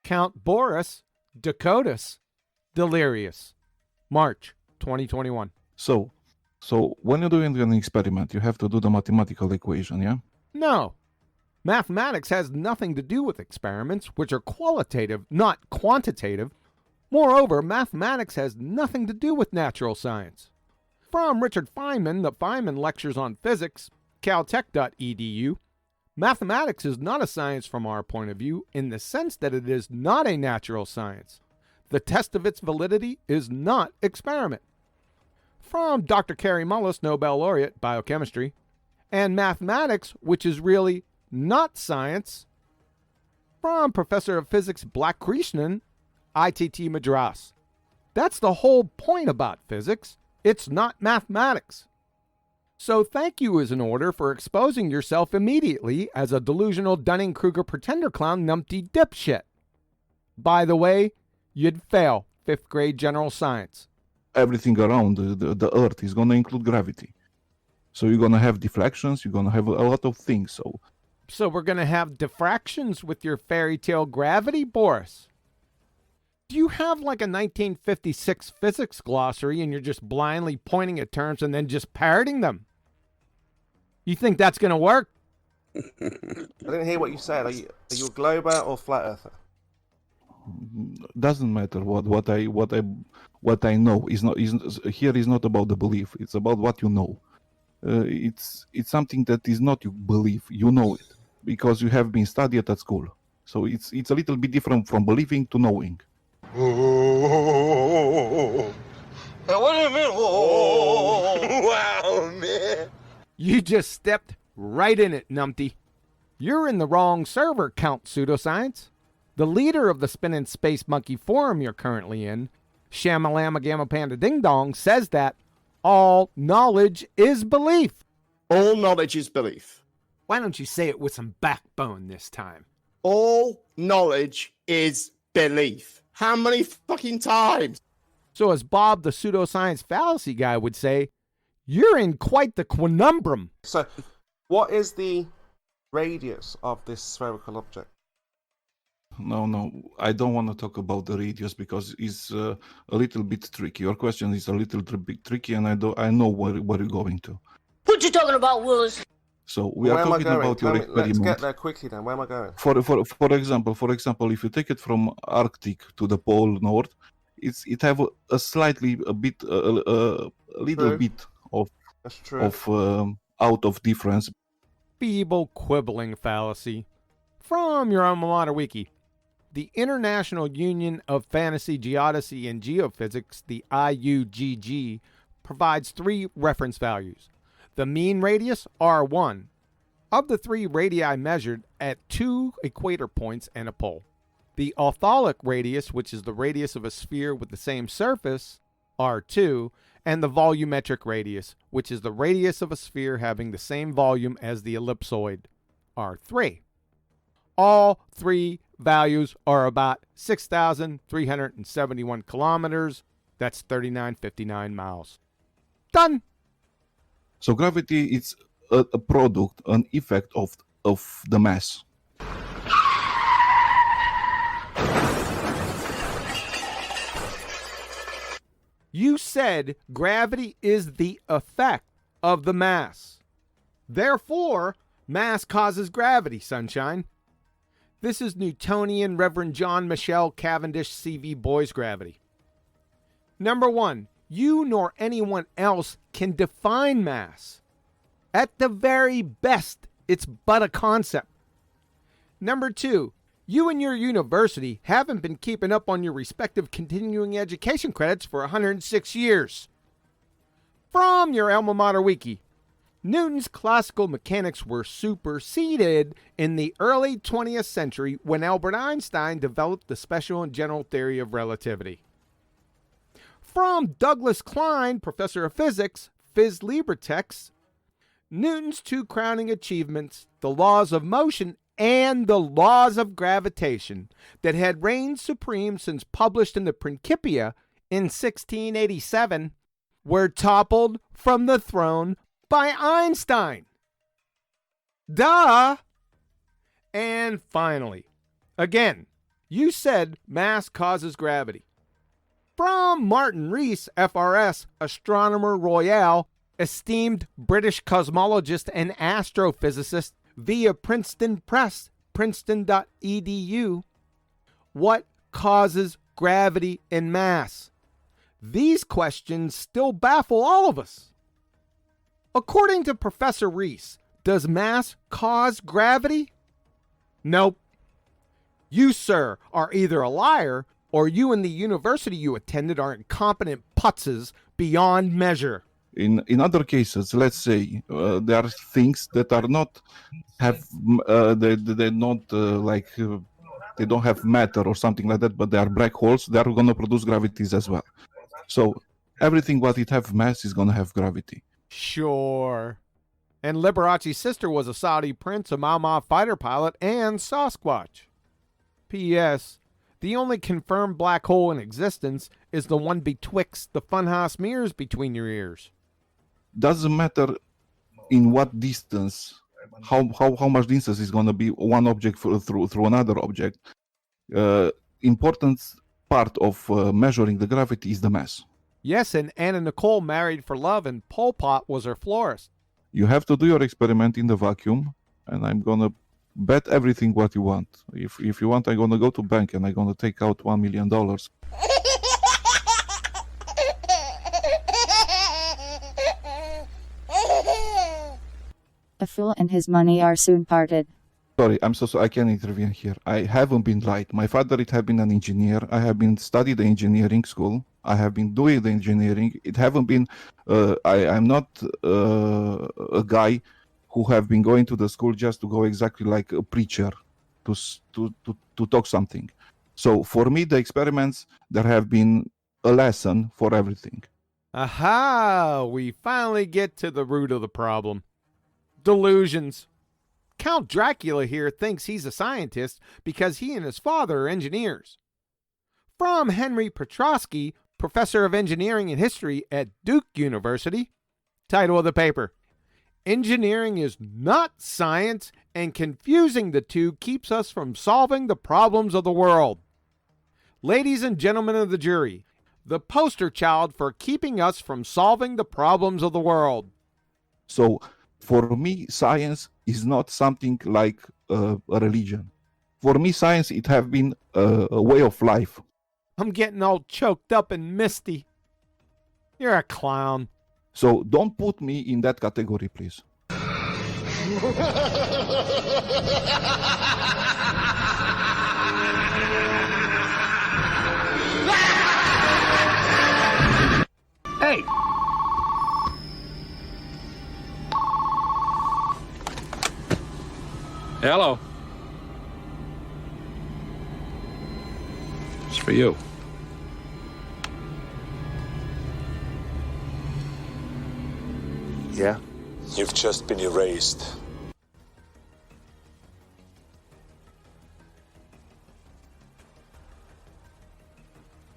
Count Boris, decodas, delirious. March 2021. So when you're doing an experiment, you have to do the mathematical equation, yeah? No. Mathematics has nothing to do with experiments, which are qualitative, not quantitative. Moreover, mathematics has nothing to do with natural science. From Richard Feynman, the Feynman Lectures on Physics, caltech.edu, mathematics is not a science from our point of view in the sense that it is not a natural science. The test of its validity is not experiment. From Dr. Kary Mullis, Nobel Laureate, Biochemistry, and mathematics, which is really not science, from Professor of Physics Balakrishnan, ITT Madras. That's the whole point about physics. It's not mathematics. So thank you is in order for exposing yourself immediately as a delusional Dunning-Kruger pretender clown numpty dipshit. By the way, you'd fail 5th grade general science. Everything around the Earth is going to include gravity. So you're going to have deflections, you're going to have a lot of things. So we're going to have diffractions with your fairy tale gravity, Boris? Do you have like a 1956 physics glossary and you're just blindly pointing at terms and then just parroting them? You think that's going to work? I didn't hear what you said. Are you a glober or flat earther? Doesn't matter what I know is not about the belief. It's about what you know. It's something that is not you believe. You know it because you have been studied at school. So it's a little bit different from believing to knowing. Oh, what do you mean? Oh, wow, man. You just stepped right in it, numpty. You're in the wrong server, Count Pseudoscience. The leader of the Spinning Space Monkey Forum you're currently in, Shamalama Gamma Panda Ding Dong, says that all knowledge is belief. All knowledge is belief. Why don't you say it with some backbone this time? All knowledge is belief. How many fucking times? So as Bob the pseudoscience fallacy guy would say, you're in quite the conundrum. So, what is the radius of this spherical object? No, I don't want to talk about the radius because it's a little bit tricky. Your question is a little bit tricky, and I know where you're going to. What you talking about, Willis? So we are talking about your experiment. Let's get there quickly then. Where am I going? For example, if you take it from Arctic to the Pole North, it have a little bit of out of difference. Feeble quibbling fallacy. From your alma mater wiki, the International Union of Fantasy Geodesy and Geophysics, the IUGG, provides 3 reference values. The mean radius, R1, of the 3 radii measured at 2 equator points and a pole. The autholic radius, which is the radius of a sphere with the same surface, R2, and the volumetric radius, which is the radius of a sphere having the same volume as the ellipsoid, R3. All 3 values are about 6,371 kilometers. That's 3,959 miles. Done. So gravity is a product, an effect of the mass. You said gravity is the effect of the mass. Therefore, mass causes gravity, sunshine. This is Newtonian Reverend John Michel Cavendish CV Boy's gravity. Number 1, you nor anyone else can define mass. At the very best, it's but a concept. Number 2, you and your university haven't been keeping up on your respective continuing education credits for 106 years. From your alma mater wiki, Newton's classical mechanics were superseded in the early 20th century when Albert Einstein developed the special and general theory of relativity. From Douglas Klein, professor of physics, Phys Libre Text, Newton's 2 crowning achievements, the laws of motion and the laws of gravitation that had reigned supreme since published in the Principia in 1687, were toppled from the throne by Einstein. Duh! And finally, again, You said mass causes gravity. From Martin Rees, FRS, Astronomer Royale, esteemed British cosmologist and astrophysicist via Princeton Press, princeton.edu. What causes gravity and mass? These questions still baffle all of us. According to Professor Rees, does mass cause gravity? Nope. You, sir, are either a liar or you and the university you attended are incompetent putzes beyond measure. In other cases, let's say there are things that are not have they're not they don't have matter or something like that, but they are black holes. They are going to produce gravities as well. So everything what it have mass is going to have gravity. Sure. And Liberace's sister was a Saudi prince, a Mama fighter pilot, and Sasquatch. P.S. The only confirmed black hole in existence is the one betwixt the funhouse mirrors between your ears. Doesn't matter in what distance, how much distance is going to be one object through another object. Important part of measuring the gravity is the mass. Yes, and Anna Nicole married for love, and Pol Pot was her florist. You have to do your experiment in the vacuum, and I'm going to bet everything what you want. If you want, I'm going to go to bank and I'm going to take out $1 million. A fool and his money are soon parted. Sorry, I'm so sorry. I can't intervene here. I haven't been lied. My father had been an engineer. I have been studied the engineering school. I have been doing the engineering. It haven't been. I'm not a guy who have been going to the school just to go exactly like a preacher to talk something. So for me, the experiments, there have been a lesson for everything. Aha! We finally get to the root of the problem. Delusions. Count Dracula here thinks he's a scientist because he and his father are engineers. From Henry Petrosky, professor of engineering and history at Duke University. Title of the paper: Engineering is not science, and confusing the two keeps us from solving the problems of the world. Ladies and gentlemen of the jury, the poster child for keeping us from solving the problems of the world. So for me, science is not something like a religion. For me, science, it have been a way of life. I'm getting all choked up and misty. You're a clown. So don't put me in that category, please. Hey! Hello. It's for you. Yeah. You've just been erased.